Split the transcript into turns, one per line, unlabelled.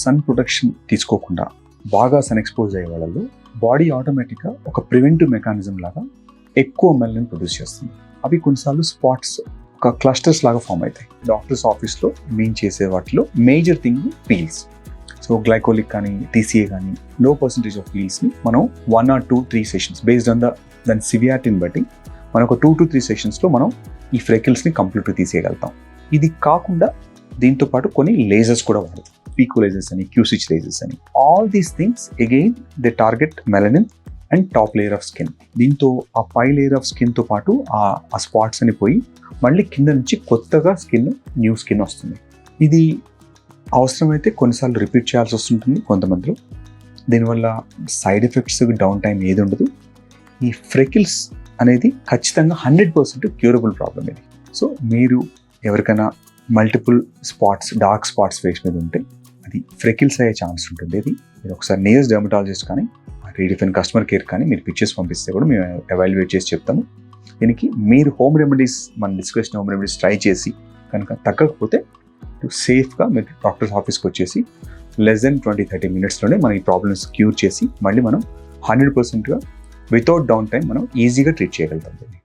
Sun protection తీసుకోకుండా బాగా sun expose అయ్యే వాళ్ళలో బాడీ ఆటోమేటిక్గా ఒక ప్రివెంటివ్ మెకానిజం లాగా ఎక్కువ మెలనిన్ ప్రొడ్యూస్ చేస్తుంది. అవి కొన్నిసార్లు స్పాట్స్ ఒక క్లస్టర్స్ లాగా ఫామ్ అవుతాయి. డాక్టర్స్ ఆఫీస్లో మెయిన్ చేసే వాటిలో major thing peels. So glycolic కానీ టీసీఏ కానీ లో పర్సంటేజ్ ఆఫ్ పీల్స్ని మనం 1 or 2, 3 సెషన్స్ బేస్డ్ ఆన్ దాని సివియారిటీని బట్టి మనం ఒక 2 to 3 సెషన్స్లో మనం ఈ ఫ్రెకిల్స్ని కంప్లీట్గా తీసేయగలుగుతాం. ఇది కాకుండా దీంతో పాటు కొన్ని లేజర్స్ కూడా వాడతాం. పీకో లేజర్స్ అని, క్యూసిచ్ లేజర్స్ అని. All these things again they target melanin and top layer of skin. దీంతో ఆ పై లేయర్ ఆఫ్ స్కిన్తో పాటు ఆ స్పాట్స్ అని పోయి మళ్ళీ కింద నుంచి కొత్తగా న్యూ స్కిన్ వస్తుంది. ఇది అవసరమైతే కొన్నిసార్లు రిపీట్ చేయాల్సి వస్తుంటుంది కొంతమందిలో. దీనివల్ల సైడ్ ఎఫెక్ట్స్, డౌన్ టైం ఏది ఉండదు. ఈ ఫ్రెకిల్స్ అనేది ఖచ్చితంగా 100% క్యూరబుల్ ప్రాబ్లం ఇది. సో మీరు ఎవరికైనా multiple spots, dark spots face మీద ఉంటే అది ఫ్రెకిల్స్ అయ్యే ఛాన్స్ ఉంటుంది. ఇది మీరు ఒకసారి నేల్స్ డెర్మటాలజిస్ట్ కానీ రీడిఫైన్ కస్టమర్ కేర్ కానీ మీరు పిక్చర్స్ పంపిస్తే కూడా మేము ఎవాల్యుయేట్ చేసి చెప్తాము. దీనికి మీరు హోమ్ రెమెడీస్, మన డిస్కషన్ హోమ్ రెమెడీస్ ట్రై చేసి కనుక తగ్గకపోతే సేఫ్గా మీరు డాక్టర్స్ ఆఫీస్కి వచ్చేసి లెస్ దెన్ 20-30 మినిట్స్లోనే మన ఈ ప్రాబ్లమ్స్ క్యూర్ చేసి మళ్ళీ మనం 100%గా వితౌట్ డౌన్ టైం మనం ఈజీగా ట్రీట్ చేయగలుగుతాం.